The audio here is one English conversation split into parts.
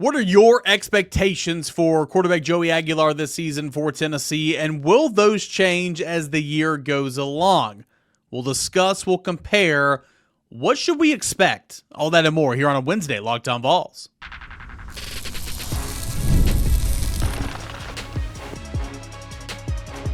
What are your expectations for quarterback Joey Aguilar this season for Tennessee, and will those change as the year goes along? We'll discuss, we'll compare. What should we expect? All that and more here on a Wednesday, Locked On Vols.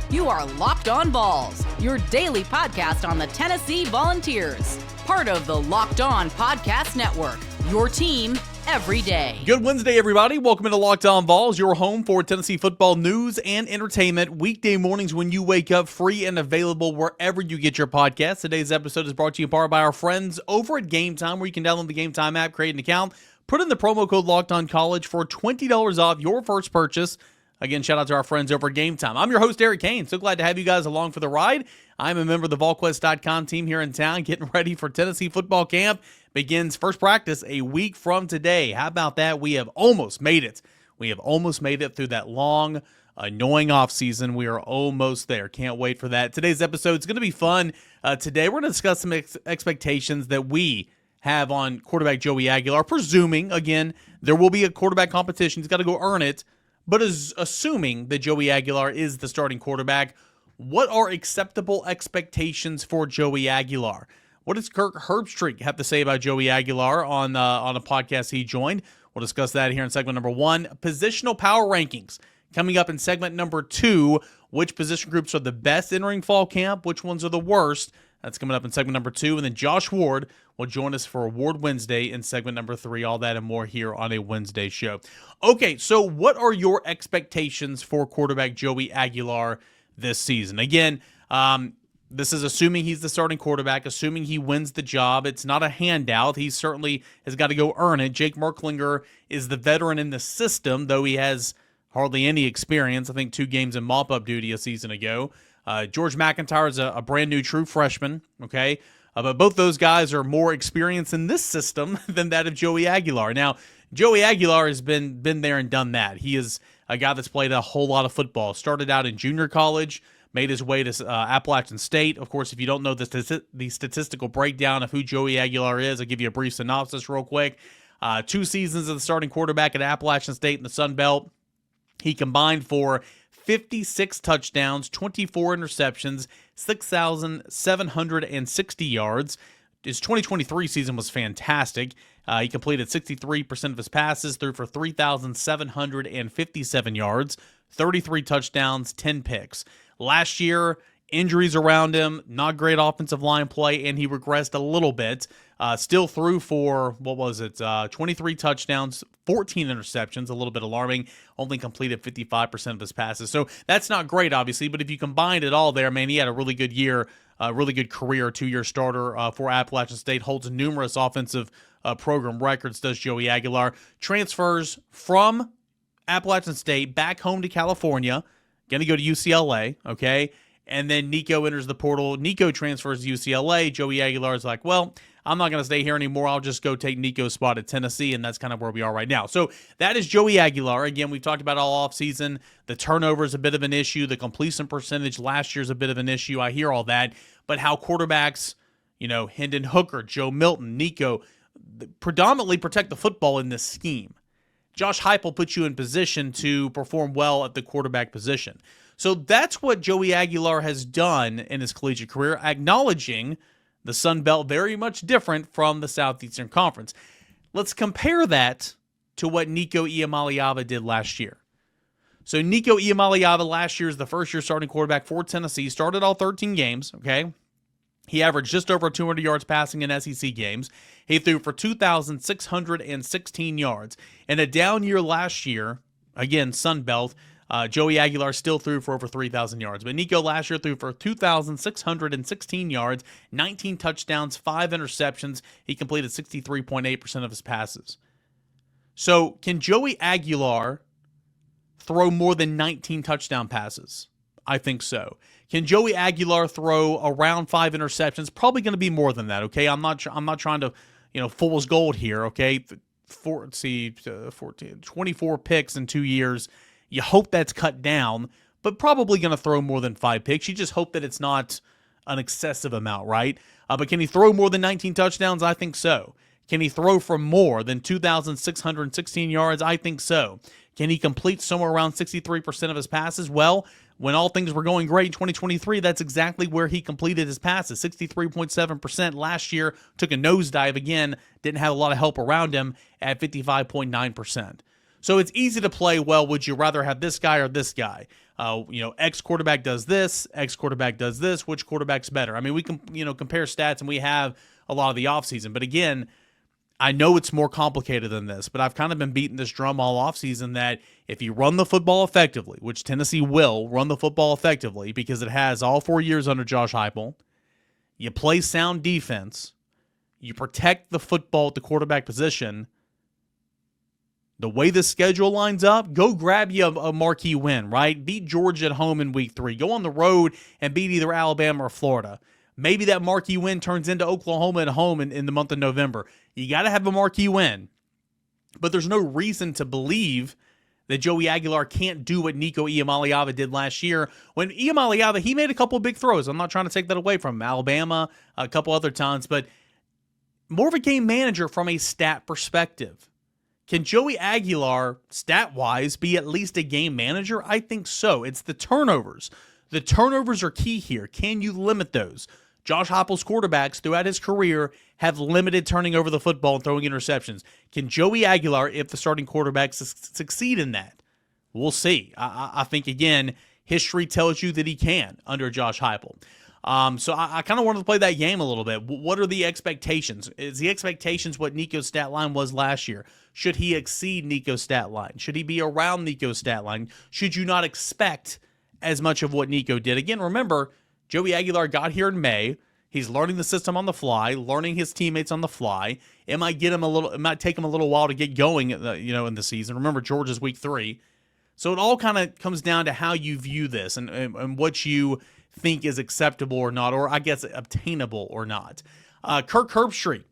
You are Locked On Vols, your daily podcast on the Tennessee Volunteers. Part of the Locked On Podcast Network, your team every day. Good Wednesday, everybody. Welcome into Locked On Vols, your home for Tennessee football news and entertainment. Weekday mornings when you wake up, free and available wherever you get your podcasts. Today's episode is brought to you in part by our friends over at Gametime, where you can download the Gametime app, create an account, put in the promo code LOCKEDONCollege for $20 off your first purchase. Again, shout out to our friends over at Gametime. I'm your host, Cain. So glad to have you guys along for the ride. I'm a member of the VolQuest.com team here in town, getting ready for Tennessee football camp. Begins first practice a week from today. How about that? We have almost made it. We have almost made it through that long, annoying offseason. We are almost there. Can't wait for that. Today's episode is going to be fun. Today, we're going to discuss some expectations that we have on quarterback Joey Aguilar. Presuming, again, there will be a quarterback competition. He's got to go earn it. But assuming that Joey Aguilar is the starting quarterback, what are acceptable expectations for Joey Aguilar? What does Kirk Herbstreit have to say about Joey Aguilar on a podcast he joined? We'll discuss that here in segment number 1. Positional power rankings coming up in segment number 2. Which position groups are the best entering fall camp? Which ones are the worst? That's coming up in segment number 2. And then Josh Ward will join us for Award Wednesday in segment number 3. All that and more here on a Wednesday show. Okay, so what are your expectations for quarterback Joey Aguilar this season? Again, this is assuming he's the starting quarterback, assuming he wins the job. It's not a handout. He certainly has got to go earn it. Jake Merklinger is the veteran in the system, though he has hardly any experience. I think 2 games in mop-up duty a season ago. George McIntyre is a brand new true freshman, okay? But both those guys are more experienced in this system than that of Joey Aguilar. Now, Joey Aguilar has been there and done that. He is a guy that's played a whole lot of football. Started out in junior college, made his way to Appalachian State. Of course, if you don't know the statistical breakdown of who Joey Aguilar is, I'll give you a brief synopsis real quick. 2 seasons as the starting quarterback at Appalachian State in the Sun Belt. He combined for 56 touchdowns, 24 interceptions, 6,760 yards. His 2023 season was fantastic. He completed 63% of his passes, threw for 3,757 yards, 33 touchdowns, 10 picks. Last year, injuries around him, not great offensive line play, and he regressed a little bit. Still threw for, 23 touchdowns, 14 interceptions, a little bit alarming. Only completed 55% of his passes. So that's not great, obviously, but if you combine it all there, man, he had a really good year, a really good career, 2-year starter for Appalachian State, holds numerous offensive program records, does Joey Aguilar. Transfers from Appalachian State back home to California, going to go to UCLA, okay? And then Nico enters the portal. Nico transfers to UCLA. Joey Aguilar is like, well, I'm not going to stay here anymore. I'll just go take Nico's spot at Tennessee, and that's kind of where we are right now. So that is Joey Aguilar. Again, we've talked about all offseason. The turnover is a bit of an issue. The completion percentage last year is a bit of an issue. I hear all that. But how quarterbacks, Hendon Hooker, Joe Milton, Nico, predominantly protect the football in this scheme. Josh Heupel puts you in position to perform well at the quarterback position. So that's what Joey Aguilar has done in his collegiate career, acknowledging the Sun Belt very much different from the Southeastern Conference. Let's compare that to what Nico Iamaleava did last year. So Nico Iamaleava last year is the first-year starting quarterback for Tennessee. Started all 13 games, okay? He averaged just over 200 yards passing in SEC games. He threw for 2,616 yards. In a down year last year, again, Sun Belt, Joey Aguilar still threw for over 3,000 yards. But Nico last year threw for 2,616 yards, 19 touchdowns, 5 interceptions. He completed 63.8% of his passes. So can Joey Aguilar throw more than 19 touchdown passes? I think so. Can Joey Aguilar throw around 5 interceptions? Probably going to be more than that, okay? I'm not trying to, fool's gold here, okay? 24 picks in 2 years. You hope that's cut down, but probably going to throw more than 5 picks. You just hope that it's not an excessive amount, right? But can he throw more than 19 touchdowns? I think so. Can he throw for more than 2,616 yards? I think so. Can he complete somewhere around 63% of his passes? Well, when all things were going great in 2023, that's exactly where he completed his passes. 63.7% last year, took a nosedive again, didn't have a lot of help around him at 55.9%. So it's easy to play, well, would you rather have this guy or this guy? X quarterback does this, X quarterback does this, which quarterback's better? I mean, we can, compare stats, and we have a lot of the offseason. But again, I know it's more complicated than this, but I've kind of been beating this drum all offseason that if you run the football effectively, which Tennessee will run the football effectively because it has all 4 years under Josh Heupel, you play sound defense, you protect the football at the quarterback position, the way the schedule lines up, go grab you a marquee win, right? Beat Georgia at home in week 3. Go on the road and beat either Alabama or Florida. Maybe that marquee win turns into Oklahoma at home in the month of November. You got to have a marquee win. But there's no reason to believe that Joey Aguilar can't do what Nico Iamaleava did last year. When Iamaleava, he made a couple of big throws. I'm not trying to take that away from him. Alabama, a couple other times, but more of a game manager from a stat perspective. Can Joey Aguilar, stat-wise, be at least a game manager? I think so. It's the turnovers. The turnovers are key here. Can you limit those? Josh Heupel's quarterbacks throughout his career have limited turning over the football and throwing interceptions. Can Joey Aguilar, if the starting quarterback, succeed in that? We'll see. I think, again, history tells you that he can under Josh Heupel. So I kind of wanted to play that game a little bit. What are the expectations? Is the expectations what Nico's stat line was last year? Should he exceed Nico's stat line? Should he be around Nico's stat line? Should you not expect as much of what Nico did? Again, remember, Joey Aguilar got here in May. He's learning the system on the fly, learning his teammates on the fly. It might take him a little while to get going, in the season. Remember, Georgia's week 3. So it all kind of comes down to how you view this and what you think is acceptable or not, or I guess obtainable or not. Kirk Herbstreit,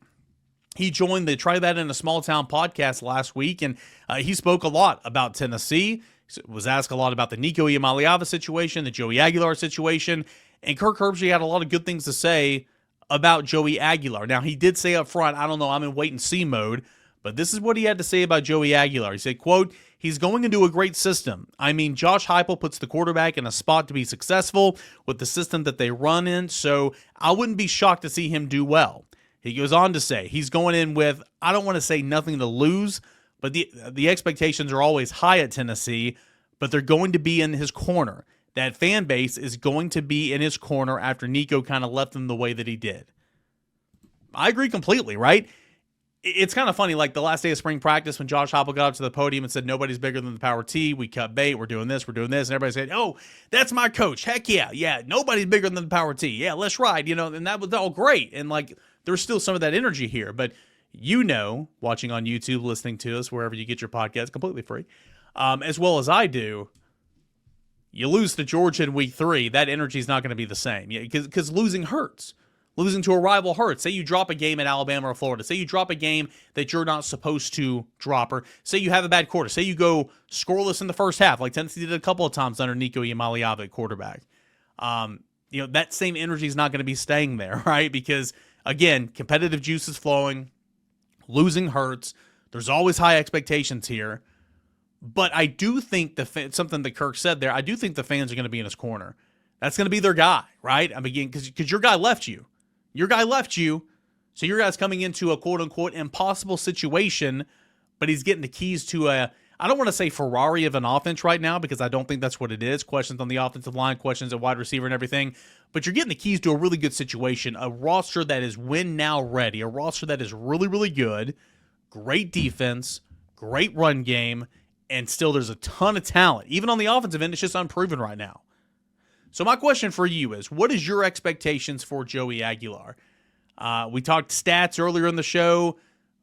he joined the Try That in a Small Town podcast last week, and he spoke a lot about Tennessee. He was asked a lot about the Nico Iamaleava situation, the Joey Aguilar situation, and Kirk Herbstreit had a lot of good things to say about Joey Aguilar. Now, he did say up front, I don't know, I'm in wait-and-see mode, but this is what he had to say about Joey Aguilar. He said, quote, "He's going into a great system. I mean, Josh Heupel puts the quarterback in a spot to be successful with the system that they run in, so I wouldn't be shocked to see him do well." He goes on to say he's going in with, I don't want to say nothing to lose, but the expectations are always high at Tennessee, but they're going to be in his corner. That fan base is going to be in his corner after Nico kind of left him the way that he did. I agree completely, right? It's kind of funny, like the last day of spring practice when Josh Heupel got up to the podium and said, nobody's bigger than the power T. We cut bait. We're doing this. And everybody said, oh, that's my coach. Heck yeah. Yeah, nobody's bigger than the power T. Yeah, let's ride. And that was all great. And there's still some of that energy here. But watching on YouTube, listening to us, wherever you get your podcast, completely free, as well as I do, you lose to Georgia in week 3, that energy is not going to be the same. Because losing hurts. Losing to a rival hurts. Say you drop a game at Alabama or Florida. Say you drop a game that you're not supposed to drop. Or say you have a bad quarter. Say you go scoreless in the first half, like Tennessee did a couple of times under Nico Iamaleava at quarterback. That same energy is not going to be staying there, right? Because, again, competitive juice is flowing. Losing hurts. There's always high expectations here. But I do think something that Kirk said there, I do think the fans are going to be in his corner. That's going to be their guy, right? I mean, because your guy left you. Your guy left you, so your guy's coming into a quote-unquote impossible situation, but he's getting the keys to I don't want to say Ferrari of an offense right now, because I don't think that's what it is. Questions on the offensive line, questions at wide receiver and everything. But you're getting the keys to a really good situation, a roster that is win-now ready, a roster that is really, really good, great defense, great run game, and still there's a ton of talent. Even on the offensive end, it's just unproven right now. So my question for you is, what is your expectations for Joey Aguilar? We talked stats earlier in the show.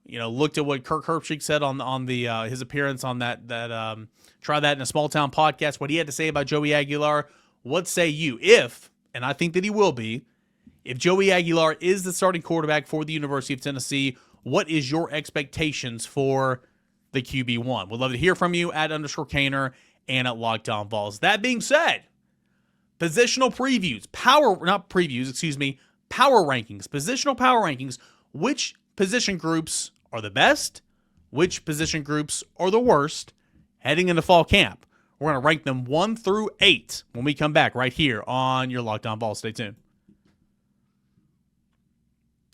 Looked at what Kirk Herbstreit said on his appearance on that Try That in a Small Town podcast, what he had to say about Joey Aguilar. What say you? If, and I think that he will be, if Joey Aguilar is the starting quarterback for the University of Tennessee, what is your expectations for the QB1? We'd love to hear from you at _Cainer and at Locked On Vols. That being said, positional previews, power rankings, positional power rankings. Which position groups are the best, which position groups are the worst heading into fall camp. We're going to rank them 1 through 8 when we come back right here on your Locked On Vols. Stay tuned.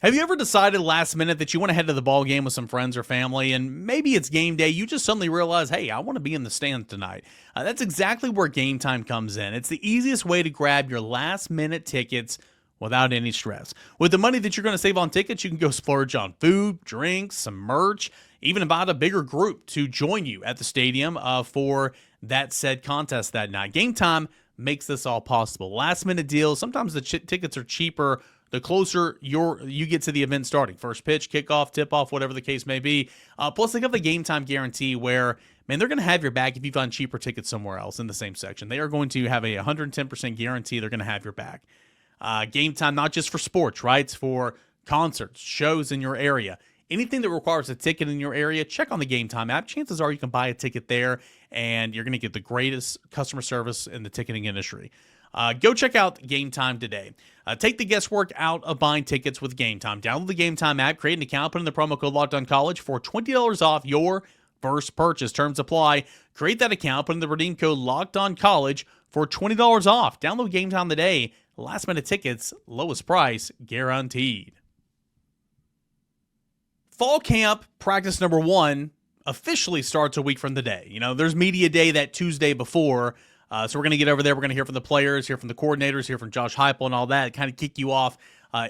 Have you ever decided last minute that you want to head to the ball game with some friends or family, and maybe it's game day, you just suddenly realize, hey, I want to be in the stands tonight? That's exactly where Gametime comes in. It's the easiest way to grab your last-minute tickets without any stress. With the money that you're going to save on tickets, you can go splurge on food, drinks, some merch, even invite a bigger group to join you at the stadium for that said contest that night. Gametime makes this all possible. Last-minute deals. Sometimes the tickets are cheaper the closer you get to the event starting. First pitch, kickoff, tip-off, whatever the case may be. Plus, they have the Gametime guarantee where, man, they're going to have your back if you find cheaper tickets somewhere else in the same section. They are going to have a 110% guarantee they're going to have your back. Gametime, not just for sports, right? It's for concerts, shows in your area. Anything that requires a ticket in your area, check on the Gametime app. Chances are you can buy a ticket there, and you're going to get the greatest customer service in the ticketing industry. Go check out Gametime today. Take the guesswork out of buying tickets with Gametime. Download the Gametime app, create an account, put in the promo code LOCKEDONCollege for $20 off your first purchase. Terms apply. Create that account, put in the redeem code LOCKEDONCollege for $20 off. Download Gametime today. Last minute tickets, lowest price guaranteed. Fall camp practice number 1 officially starts a week from the day. There's media day that Tuesday before. So we're going to get over there. We're going to hear from the players, hear from the coordinators, hear from Josh Heupel and all that, kind of kick you off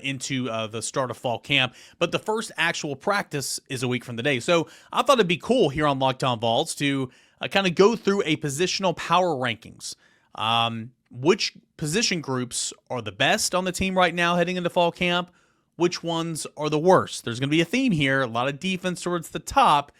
into the start of fall camp. But the first actual practice is a week from the day. So I thought it'd be cool here on Locked On Vols to kind of go through a positional power rankings. Which position groups are the best on the team right now heading into fall camp? Which ones are the worst? There's going to be a theme here. A lot of defense towards the top.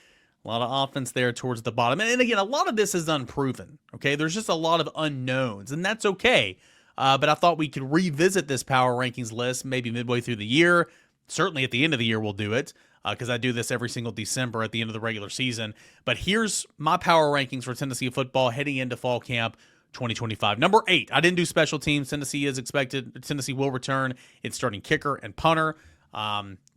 A lot of offense there towards the bottom. And again, a lot of this is unproven, okay? There's just a lot of unknowns, and that's okay. But I thought we could revisit this power rankings list maybe midway through the year. Certainly at the end of the year we'll do it because I do this every single December at the end of the regular season. But here's my power rankings for Tennessee football heading into fall camp 2025. Number 8, I didn't do special teams. Tennessee will return its starting kicker and punter. A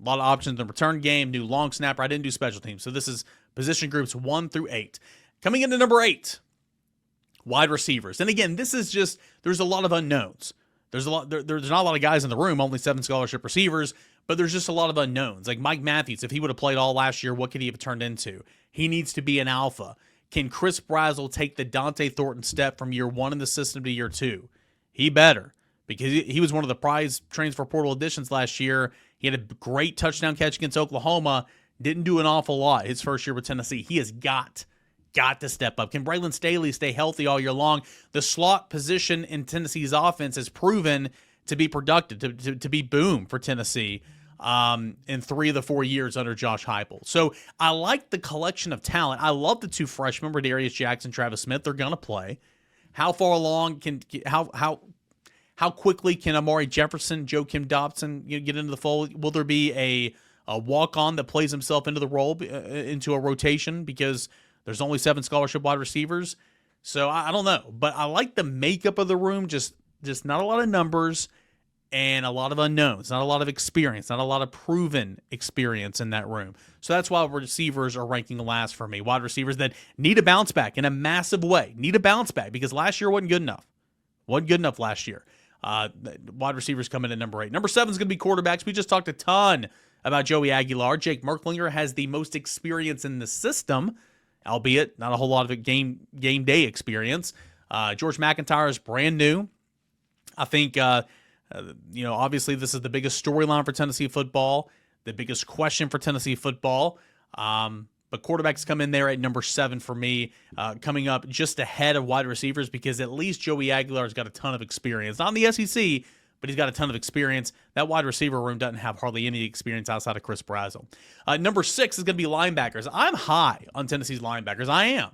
lot of options in the return game, new long snapper. I didn't do special teams. So this is position groups 1 through 8. Coming into number 8, wide receivers. And again, this is just, there's a lot of unknowns. There's not a lot of guys in the room, only 7 scholarship receivers, but there's just a lot of unknowns. Like Mike Matthews, if he would have played all last year, what could he have turned into? He needs to be an alpha. Can Chris Brazzell take the Dante Thornton step from year 1 in the system to year 2? He better, because he was one of the prize transfer portal additions last year. He had a great touchdown catch against Oklahoma. Didn't do an awful lot his first year with Tennessee. He has got to step up. Can Braylon Staley stay healthy all year long? The slot position in Tennessee's offense has proven to be productive, to be boom for Tennessee in 3 of the 4 years under Josh Heupel. So I like the collection of talent. I love the 2 freshmen, Darius Jackson, Travis Smith. They're going to play. How far along how quickly can Amari Jefferson, Joakim Dobson get into the fold? Will there be a walk-on that plays himself into the role, into a rotation, because there's only 7 scholarship wide receivers? So I don't know, but I like the makeup of the room, just not a lot of numbers and a lot of unknowns, not a lot of experience, not a lot of proven experience in that room. So that's why receivers are ranking last for me. Wide receivers that need a bounce back in a massive way, need a bounce back because last year wasn't good enough. Wasn't good enough last year. Wide receivers coming in at number 8. Number 7 is going to be quarterbacks. We just talked a ton about Joey Aguilar. Jake Merklinger has the most experience in the system, albeit not a whole lot of game day experience. George McIntyre is brand new. I think, obviously this is the biggest storyline for Tennessee football, the biggest question for Tennessee football. But quarterbacks come in there at number 7 for me, coming up just ahead of wide receivers because at least Joey Aguilar has got a ton of experience. Not in the SEC, but he's got a ton of experience. That wide receiver room doesn't have hardly any experience outside of Chris Brazzell. Number 6 is going to be linebackers. I'm high on Tennessee's linebackers. I am.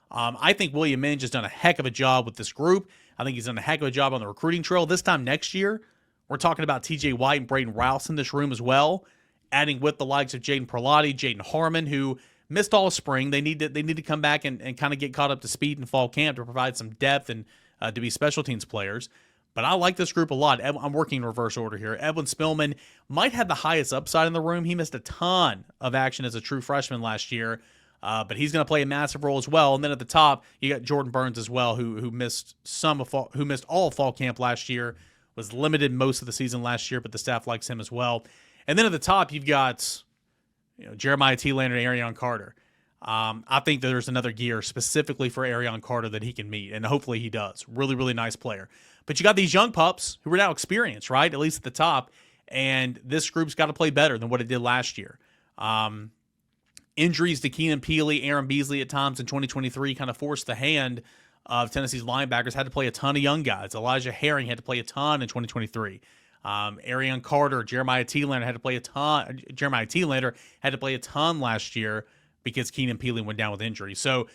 I think William Minge has done a heck of a job with this group. I think he's done a heck of a job on the recruiting trail. This time next year, we're talking about TJ White and Braden Rouse in this room as well, adding with the likes of Jaden Perlotti, Jaden Harmon, who missed all spring. They need to come back and kind of get caught up to speed in fall camp to provide some depth and to be special teams players. But I like this group a lot. I'm working in reverse order here. Edwin Spillman might have the highest upside in the room. He missed a ton of action as a true freshman last year, but he's going to play a massive role as well. And then at the top, you got Jordan Burns as well, who missed all of fall camp last year, was limited most of the season last year, but the staff likes him as well. And then at the top, you've got Jeremiah T-Lander and Arion Carter. I think that there's another gear specifically for Arion Carter that he can meet, and hopefully he does. Really, really nice player. But you got these young pups who are now experienced, right? At least at the top. And this group's got to play better than what it did last year. Injuries to Keenan Peely, Aaron Beasley at times in 2023 kind of forced the hand of Tennessee's linebackers. Had to play a ton of young guys. Elijah Herring had to play a ton in 2023. Arion Carter, Jeremiah T-Lander had to play a ton. Jeremiah T-Lander had to play a ton last year because Keenan Peely went down with injury. So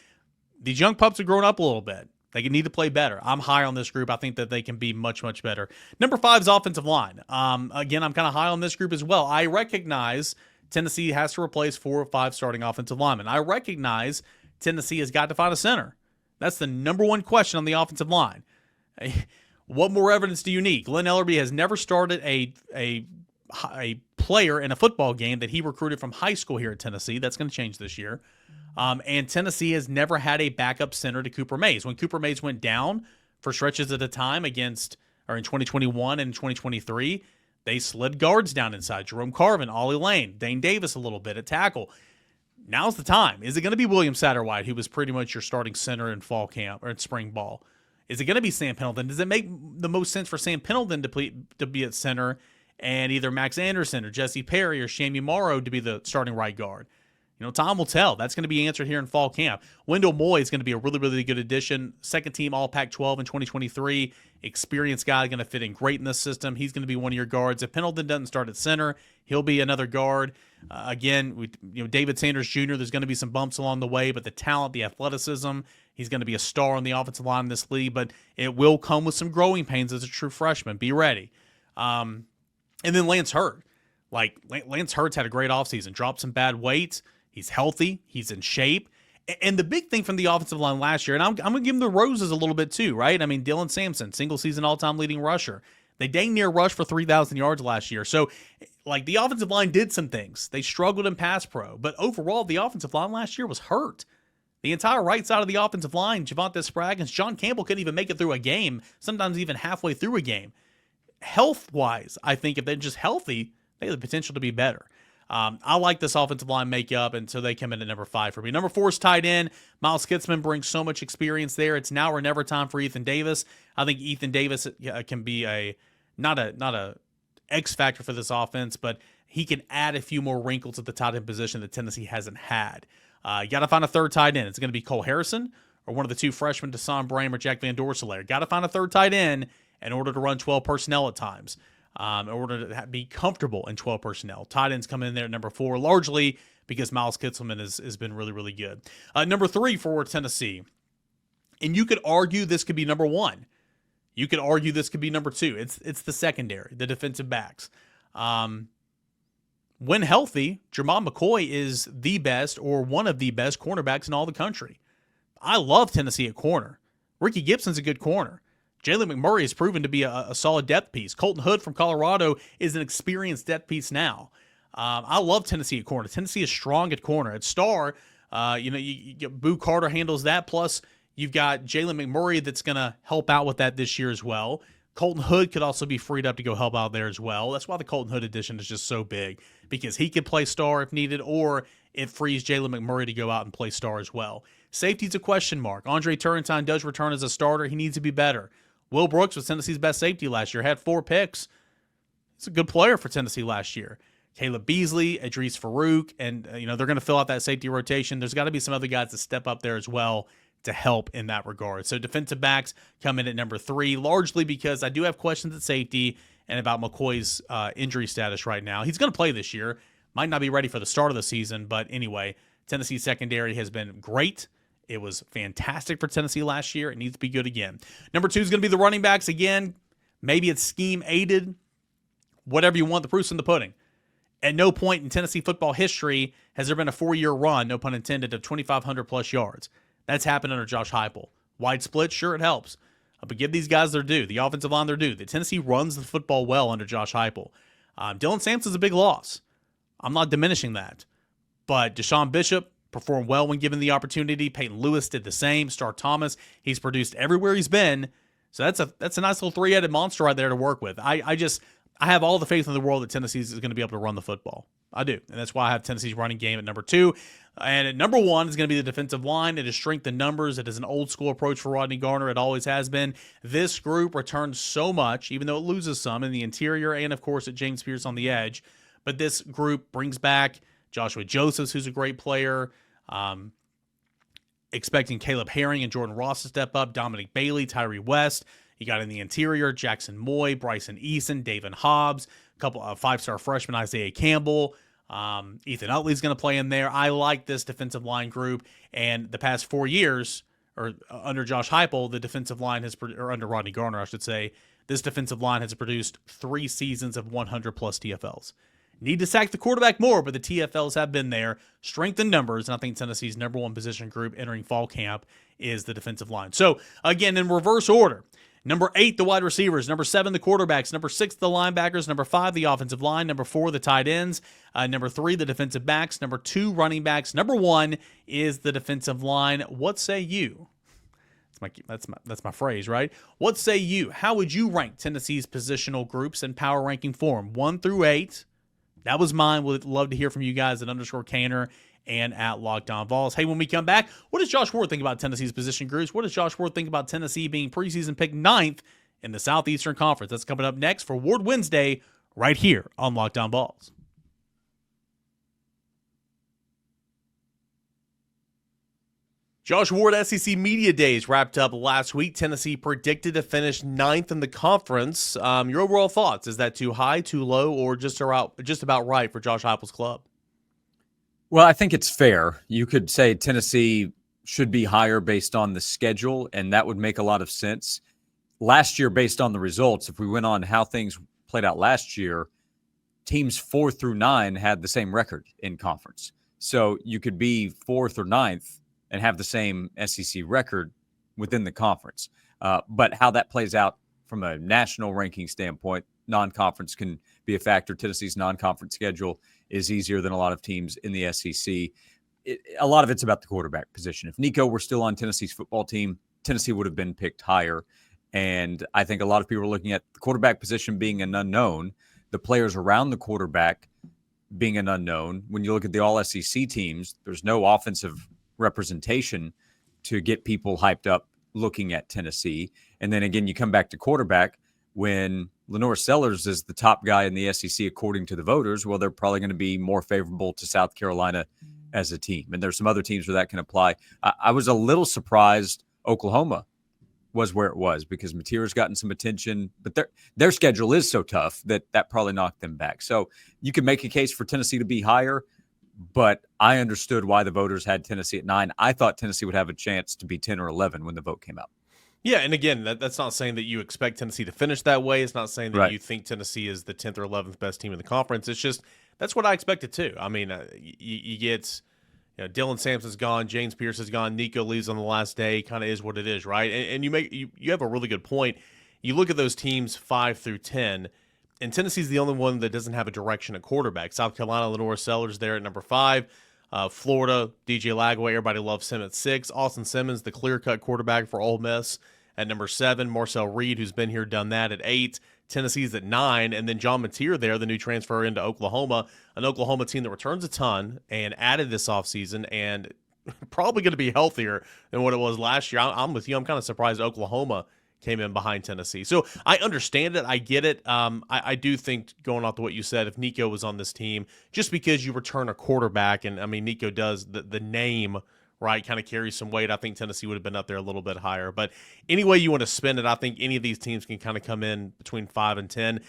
these young pups have grown up a little bit. They need to play better. I'm high on this group. I think that they can be much, much better. Number 5 is offensive line. Again, I'm kind of high on this group as well. I recognize Tennessee has to replace 4 or 5 starting offensive linemen. I recognize Tennessee has got to find a center. That's the number one question on the offensive line. What more evidence do you need? Glenn Ellerby has never started a player in a football game that he recruited from high school here at Tennessee. That's going to change this year. And Tennessee has never had a backup center to Cooper Mays. When Cooper Mays went down for stretches at a time in 2021 and 2023, they slid guards down inside. Jerome Carvin, Ollie Lane, Dane Davis a little bit at tackle. Now's the time. Is it going to be William Satterwhite, who was pretty much your starting center in fall camp or in spring ball? Is it going to be Sam Pendleton? Does it make the most sense for Sam Pendleton to be at center and either Max Anderson or Jesse Perry or Shamie Morrow to be the starting right guard? Time will tell. That's going to be answered here in fall camp. Wendell Moy is going to be a really, really good addition. Second team All Pac-12 in 2023. Experienced guy, going to fit in great in this system. He's going to be one of your guards. If Pendleton doesn't start at center, he'll be another guard. Again, David Sanders Jr., there's going to be some bumps along the way, but the talent, the athleticism, he's going to be a star on the offensive line in this league, but it will come with some growing pains as a true freshman. Be ready. And then Lance Hurd. Lance Hurd's had a great offseason. Dropped some bad weight. He's healthy. He's in shape. And the big thing from the offensive line last year, and I'm going to give him the roses a little bit too, right? I mean, Dylan Sampson, single-season all-time leading rusher. They dang near rushed for 3,000 yards last year. So, the offensive line did some things. They struggled in pass pro. But overall, the offensive line last year was hurt. The entire right side of the offensive line, Javonte Spraggins, John Campbell couldn't even make it through a game, sometimes even halfway through a game. Health-wise, I think if they're just healthy, they have the potential to be better. I like this offensive line makeup, and so they come in at number 5 for me. Number 4 is tight end. Miles Kitzman brings so much experience there. It's now or never time for Ethan Davis. I think Ethan Davis can be not a X factor for this offense, but he can add a few more wrinkles at the tight end position that Tennessee hasn't had. You got to find a third tight end. It's going to be Cole Harrison or one of the 2 freshmen, Deshaun Brame or Jack Van Dorselaer. Got to find a third tight end in order to run 12 personnel at times. In order to be comfortable in 12 personnel. Tight ends come in there at number 4, largely because Miles Kitzman has been really, really good. Number 3 for Tennessee. And you could argue this could be number 1. You could argue this could be number 2. It's the secondary, the defensive backs. When healthy, Jermon McCoy is the best or one of the best cornerbacks in all the country. I love Tennessee at corner. Ricky Gibson's a good corner. Jalen McMurray has proven to be a solid depth piece. Colton Hood from Colorado is an experienced depth piece now. I love Tennessee at corner. Tennessee is strong at corner. At star, Boo Carter handles that. Plus, you've got Jalen McMurray that's going to help out with that this year as well. Colton Hood could also be freed up to go help out there as well. That's why the Colton Hood addition is just so big, because he could play star if needed, or it frees Jalen McMurray to go out and play star as well. Safety's a question mark. Andre Turrentine does return as a starter. He needs to be better. Will Brooks was Tennessee's best safety last year, had 4 picks. He's a good player for Tennessee last year. Caleb Beasley, Idris Farouk, and they're going to fill out that safety rotation. There's got to be some other guys to step up there as well to help in that regard. So defensive backs come in at number 3, largely because I do have questions at safety and about McCoy's injury status right now. He's going to play this year. Might not be ready for the start of the season, but anyway, Tennessee's secondary has been great. It was fantastic for Tennessee last year. It needs to be good again. Number 2 is going to be the running backs again. Maybe it's scheme aided. Whatever you want, the proof's in the pudding. At no point in Tennessee football history has there been a 4-year run, no pun intended, of 2,500 plus yards. That's happened under Josh Heupel. Wide split, sure, it helps. But give these guys their due. The offensive line their due. The Tennessee runs the football well under Josh Heupel. Dylan Sampson's a big loss. I'm not diminishing that. But Deshaun Bishop performed well when given the opportunity. Peyton Lewis did the same. Star Thomas, he's produced everywhere he's been. So that's a nice little three-headed monster right there to work with. I have all the faith in the world that Tennessee is going to be able to run the football. I do. And that's why I have Tennessee's running game at number 2. And at number 1 is going to be the defensive line. It is strength in numbers. It is an old school approach for Rodney Garner. It always has been. This group returns so much, even though it loses some in the interior and, of course, at James Pierce on the edge. But this group brings back Joshua Josephs, who's a great player. Expecting Caleb Herring and Jordan Ross to step up. Dominic Bailey, Tyree West. You got in the interior Jackson Moy, Bryson Eason, David Hobbs, a couple of 5-star freshmen, Isaiah Campbell. Ethan Utley's going to play in there. I like this defensive line group. And the past 4 years, or under Josh Heupel, the defensive line or under Rodney Garner, I should say, this defensive line has produced 3 seasons of 100-plus TFLs. Need to sack the quarterback more, but the TFLs have been there. Strength in numbers, and I think Tennessee's number 1 position group entering fall camp is the defensive line. So, again, in reverse order, number 8, the wide receivers. Number 7, the quarterbacks. Number 6, the linebackers. Number 5, the offensive line. Number 4, the tight ends. Number 3, the defensive backs. Number 2, running backs. Number 1 is the defensive line. What say you? That's my phrase, right? What say you? How would you rank Tennessee's positional groups in power ranking form? 1 through 8. That was mine. Would love to hear from you guys at _Cainer and at Locked On Vols. Hey, when we come back, what does Josh Ward think about Tennessee's position groups? What does Josh Ward think about Tennessee being preseason picked 9th in the Southeastern Conference? That's coming up next for Ward Wednesday right here on Locked On Vols. Josh Ward SEC Media Days wrapped up last week. Tennessee predicted to finish 9th in the conference. Your overall thoughts? Is that too high, too low, or just about right for Josh Heupel's club? Well, I think it's fair. You could say Tennessee should be higher based on the schedule, and that would make a lot of sense. Last year, based on the results, if we went on how things played out last year, teams 4 through 9 had the same record in conference. So you could be 4th or 9th and have the same SEC record within the conference. But how that plays out from a national ranking standpoint, non-conference can be a factor. Tennessee's non-conference schedule is easier than a lot of teams in the SEC. A lot of it's about the quarterback position. If Nico were still on Tennessee's football team, Tennessee would have been picked higher. And I think a lot of people are looking at the quarterback position being an unknown, the players around the quarterback being an unknown. When you look at the all-SEC teams, there's no offensive representation to get people hyped up looking at Tennessee. And then again, you come back to quarterback when Lenore Sellers is the top guy in the SEC according to the voters. Well, they're probably going to be more favorable to South Carolina as a team. And there's some other teams where that can apply. I was a little surprised Oklahoma was where it was because Mateer's gotten some attention, but their schedule is so tough that probably knocked them back. So you can make a case for Tennessee to be higher, but I understood why the voters had Tennessee at 9. I thought Tennessee would have a chance to be 10 or 11 when the vote came out. Yeah, and again, that's not saying that you expect Tennessee to finish that way. It's not saying that Right. you think Tennessee is the 10th or 11th best team in the conference. It's just that's what I expected too. I mean, you get Dylan Sampson's gone, James Pierce is gone, Nico leaves on the last day. Kind of is what it is, right? And you have a really good point. You look at those teams 5 through 10. And Tennessee's the only one that doesn't have a direction at quarterback. South Carolina, Lenore Sellers there at number 5. Florida, DJ Lagway, everybody loves him at 6. Austin Simmons, the clear-cut quarterback for Ole Miss at number 7. Marcel Reed, who's been here, done that at 8. Tennessee's at 9. And then John Mateer there, the new transfer into Oklahoma, an Oklahoma team that returns a ton and added this offseason and probably going to be healthier than what it was last year. I'm with you. I'm kind of surprised Oklahoma came in behind Tennessee. So I understand it. I get it. I do think, going off to what you said, if Nico was on this team, just because you return a quarterback, and I mean, Nico does, the name, right, kind of carries some weight, I think Tennessee would have been up there a little bit higher. But any way you want to spin it, I think any of these teams can kind of come in between 5 and 10.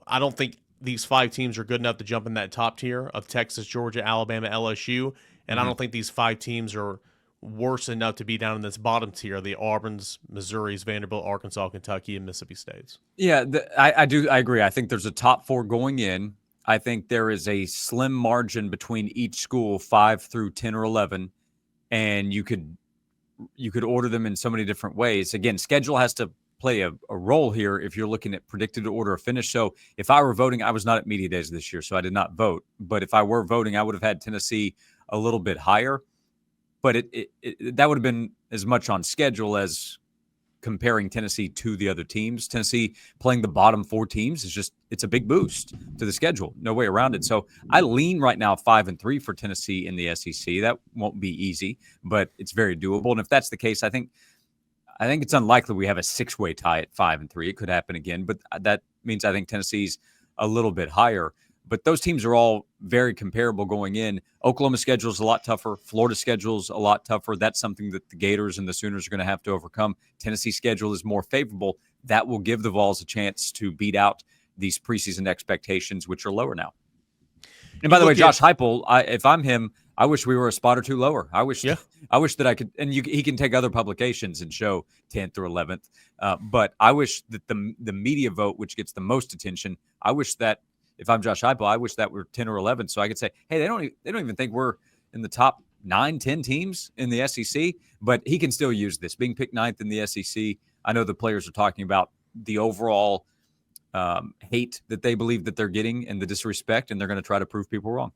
I don't think these 5 teams are good enough to jump in that top tier of Texas, Georgia, Alabama, LSU. And I don't think these 5 teams are worse enough to be down in this bottom tier, the Auburns, Missouris, Vanderbilt, Arkansas, Kentucky, and Mississippi States. Yeah, I agree. I think there's a top 4 going in. I think there is a slim margin between each school, 5 through 10 or 11, and you could order them in so many different ways. Again, schedule has to play a role here if you're looking at predicted order of finish. So if I were voting, I was not at media days this year, so I did not vote. But if I were voting, I would have had Tennessee a little bit higher. But that would have been as much on schedule as comparing Tennessee to the other teams. Tennessee playing the bottom 4 teams it's a big boost to the schedule. No way around it. So I lean right now 5-3 for Tennessee in the SEC. That won't be easy, but it's very doable. And if that's the case, I think it's unlikely we have a 6-way tie at 5-3. It could happen again, but that means I think Tennessee's a little bit higher. But those teams are all very comparable going in. Oklahoma's schedule is a lot tougher. Florida's schedule is a lot tougher. That's something that the Gators and the Sooners are going to have to overcome. Tennessee's schedule is more favorable. That will give the Vols a chance to beat out these preseason expectations, which are lower now. And by the way, Josh Heupel, if I'm him, I wish we were a spot or 2 lower. I wish that I could, and he can take other publications and show 10th or 11th. But I wish that the media vote, which gets the most attention, I wish that if I'm Josh Heupel, I wish that were 10 or 11, so I could say, hey, they don't even think we're in the top 9, 10 teams in the SEC. But he can still use this, being picked 9th in the SEC. I know the players are talking about the overall hate that they believe that they're getting and the disrespect, and they're going to try to prove people wrong.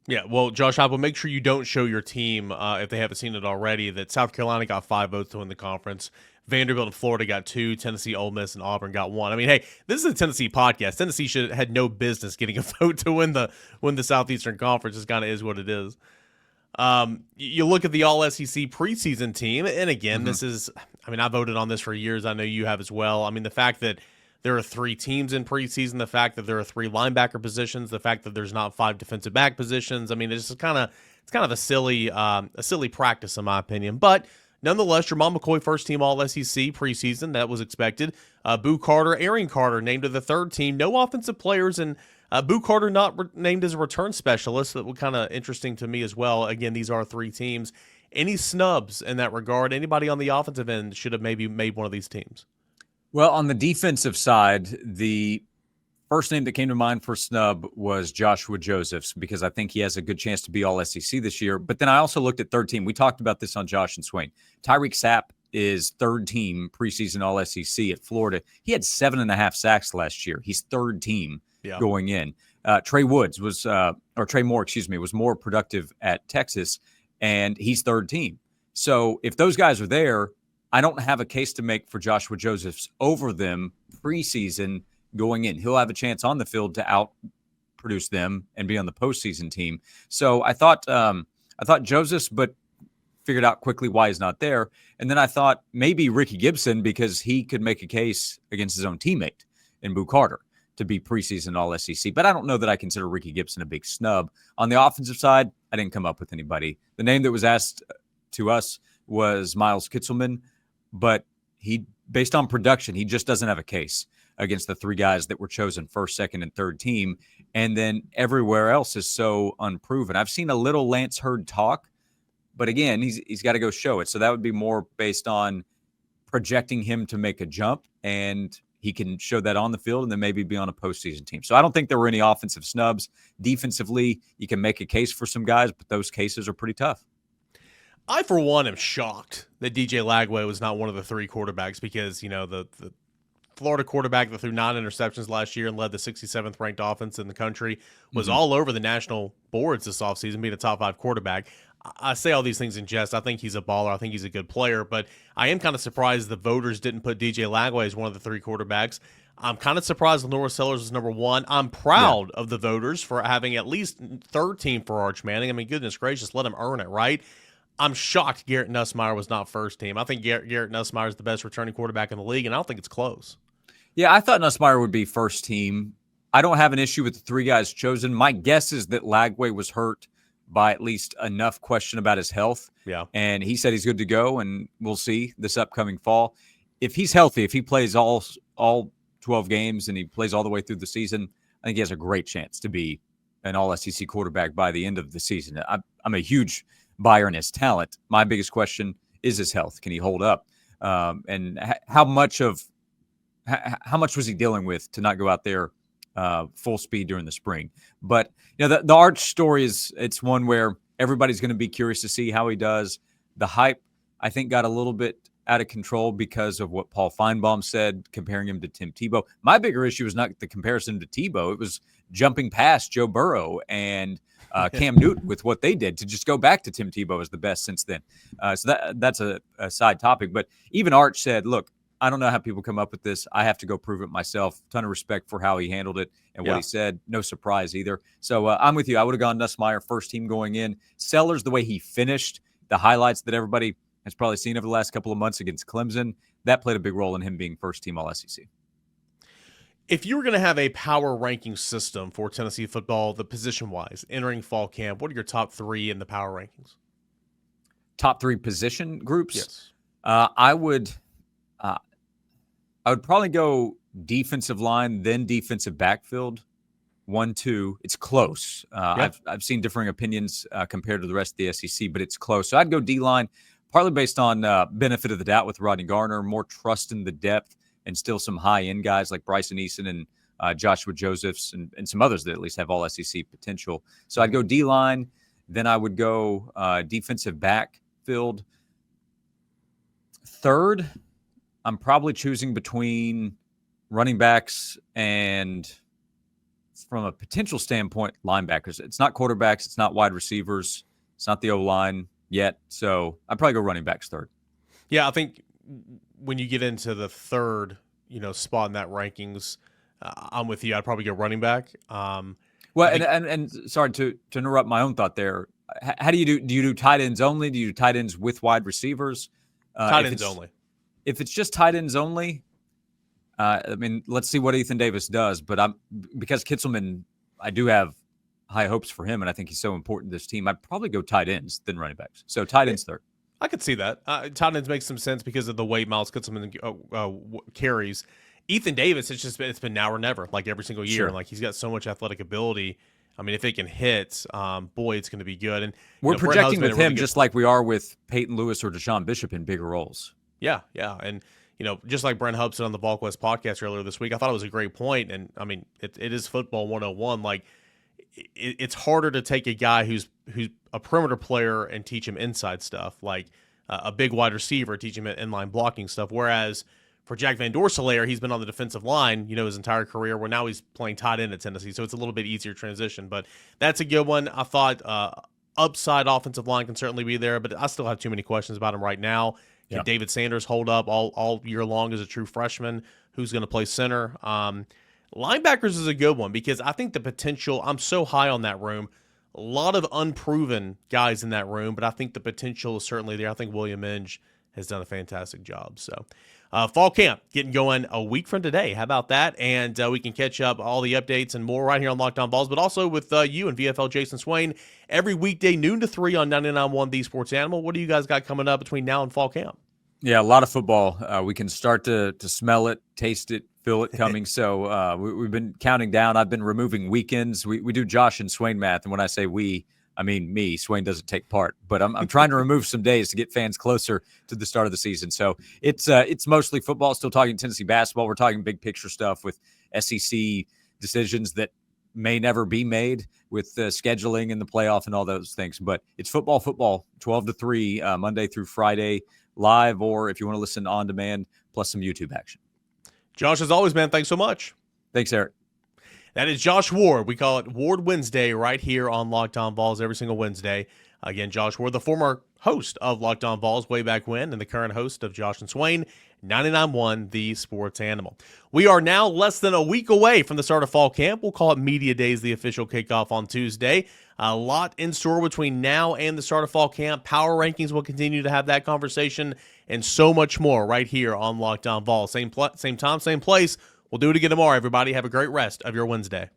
Yeah, well, Josh Heupel, make sure you don't show your team, if they haven't seen it already, that South Carolina got 5 votes to win the conference. Vanderbilt and Florida got 2. Tennessee, Ole Miss, and Auburn got 1. I mean, hey, this is a Tennessee podcast. Tennessee had no business getting a vote to win the Southeastern Conference. It kind of is what it is. You look at the All-SEC preseason team, and again, this is – I mean, I voted on this for years. I know you have as well. I mean, the fact that there are 3 teams in preseason, the fact that there are 3 linebacker positions, the fact that there's not 5 defensive back positions. I mean, it's kind of a silly practice in my opinion. But nonetheless, Jermon McCoy first team All-SEC preseason, that was expected. Boo Carter, Arian Carter named to the 3rd team. No offensive players, and Boo Carter not named as a return specialist. That was kind of interesting to me as well. Again, these are 3 teams. Any snubs in that regard? Anybody on the offensive end should have maybe made one of these teams? Well, on the defensive side, the first name that came to mind for snub was Joshua Josephs, because I think he has a good chance to be All-SEC this year. But then I also looked at 3rd team. We talked about this on Josh and Swain. Tyreek Sapp is 3rd team preseason All-SEC at Florida. He had 7.5 sacks last year. He's 3rd team going in. Trey Moore, was more productive at Texas, and he's 3rd team. So if those guys are there, I don't have a case to make for Joshua Josephs over them preseason going in. He'll have a chance on the field to outproduce them and be on the postseason team. So I thought Josephs, but figured out quickly why he's not there. And then I thought maybe Ricky Gibson, because he could make a case against his own teammate in Boo Carter to be preseason All-SEC. But I don't know that I consider Ricky Gibson a big snub. On the offensive side, I didn't come up with anybody. The name that was asked to us was Miles Kitzelman. But he, based on production, he just doesn't have a case against the 3 guys that were chosen 1st, 2nd, and 3rd team. And then everywhere else is so unproven. I've seen a little Lance Hurd talk, but again, he's got to go show it. So that would be more based on projecting him to make a jump, and he can show that on the field and then maybe be on a postseason team. So I don't think there were any offensive snubs. Defensively, you can make a case for some guys, but those cases are pretty tough. I, for one, am shocked that DJ Lagway was not one of the 3 quarterbacks, because, the Florida quarterback that threw 9 interceptions last year and led the 67th ranked offense in the country was all over the national boards this offseason, being a top 5 quarterback. I say all these things in jest. I think he's a baller. I think he's a good player, but I am kind of surprised the voters didn't put DJ Lagway as one of the 3 quarterbacks. I'm kind of surprised Lenora Sellers was number 1. I'm proud of the voters for having at least 3rd team for Arch Manning. I mean, goodness gracious, let him earn it, right? I'm shocked Garrett Nussmeier was not 1st team. I think Garrett Nussmeier is the best returning quarterback in the league, and I don't think it's close. Yeah, I thought Nussmeier would be 1st team. I don't have an issue with the 3 guys chosen. My guess is that Lagway was hurt by at least enough question about his health. Yeah. And he said he's good to go, and we'll see this upcoming fall. If he's healthy, if he plays all 12 games and he plays all the way through the season, I think he has a great chance to be an All-SEC quarterback by the end of the season. I'm a huge buyer in his talent. My biggest question is his health. Can he hold up? And how much was he dealing with to not go out there full speed during the spring? But the Arch story it's one where everybody's going to be curious to see how he does. The hype, I think, got a little bit out of control because of what Paul Feinbaum said, comparing him to Tim Tebow. My bigger issue was not the comparison to Tebow. It was jumping past Joe Burrow and Cam Newton with what they did to just go back to Tim Tebow as the best since then. So that's a side topic. But even Arch said, look, I don't know how people come up with this. I have to go prove it myself. Ton of respect for how he handled it and what he said. No surprise either. So I'm with you. I would have gone Nussmeier first team going in. Sellers, the way he finished, the highlights that everybody has probably seen over the last couple of months against Clemson, that played a big role in him being first team All-SEC. If you were going to have a power ranking system for Tennessee football, the position-wise, entering fall camp, what are your top 3 in the power rankings? Top 3 position groups? Yes. I would probably go defensive line, then defensive backfield, 1, 2. It's close. I've seen differing opinions compared to the rest of the SEC, but it's close. So I'd go D-line, partly based on benefit of the doubt with Rodney Garner, more trust in the depth, and still some high-end guys like Bryson Eason and Joshua Josephs and some others that at least have all-SEC potential. So I'd go D-line, then I would go defensive backfield. Third, I'm probably choosing between running backs and, from a potential standpoint, linebackers. It's not quarterbacks. It's not wide receivers. It's not the O-line yet. So I'd probably go running backs third. Yeah, I think when you get into the third, spot in that rankings, I'm with you. I'd probably go running back. And sorry to interrupt my own thought there. How do you do tight ends only? Do you do tight ends with wide receivers? Tight ends only. If it's just tight ends only, let's see what Ethan Davis does. But because Kitzelman, I do have high hopes for him, and I think he's so important to this team. I'd probably go tight ends than running backs. So tight ends third. I could see that. Tight ends makes some sense because of the way Miles Kitzelman carries. Ethan Davis, it's been now or never, like every single year. Sure. And like he's got so much athletic ability. I mean, if it can hit, boy, it's going to be good. And we're projecting with him just like we are with Peyton Lewis or Deshaun Bishop in bigger roles. Yeah. And, just like Brent Hubson on the VolQuest podcast earlier this week, I thought it was a great point. And, I mean, it is football 101. Like, it's harder to take a guy who's a perimeter player and teach him inside stuff, like a big wide receiver, teach him inline blocking stuff. Whereas for Jack Van Dorselaer, he's been on the defensive line, his entire career, where now he's playing tight end at Tennessee. So it's a little bit easier transition. But that's a good one. I thought upside offensive line can certainly be there, but I still have too many questions about him right now. Can David Sanders hold up all year long as a true freshman? Who's going to play center? Linebackers is a good one because I think the potential, I'm so high on that room. A lot of unproven guys in that room, but I think the potential is certainly there. I think William Inge has done a fantastic job. So fall camp getting going a week from today. How about that? And we can catch up all the updates and more right here on Locked On Vols, but also with you and VFL Jason Swain every weekday noon to 3 on 99.1 The Sports Animal. What do you guys got coming up between now and fall camp? Yeah, a lot of football. We can start to smell it, taste it, feel it coming. So we've been counting down. I've been removing weekends. We do Josh and Swain math, and when I say we, I mean me. Swain doesn't take part, but I'm trying to remove some days to get fans closer to the start of the season. So it's mostly football. Still talking Tennessee basketball. We're talking big picture stuff with SEC decisions that may never be made with scheduling and the playoff and all those things. But it's football, 12 to 3, Monday through Friday, live, or if you want to listen on demand, plus some YouTube action. Josh, as always, man, thanks so much. Thanks, Eric. That is Josh Ward. We call it Ward Wednesday right here on Locked On Vols every single Wednesday. Again, Josh Ward, the former host of Locked On Vols way back when, and the current host of Josh and Swain, 99.1 The Sports Animal. We are now less than a week away from the start of fall camp. We'll call it Media Days, the official kickoff on Tuesday. A lot in store between now and the start of fall camp. Power rankings will continue to have that conversation and so much more right here on Locked On Vols. Same time, same place. We'll do it again tomorrow, everybody. Have a great rest of your Wednesday.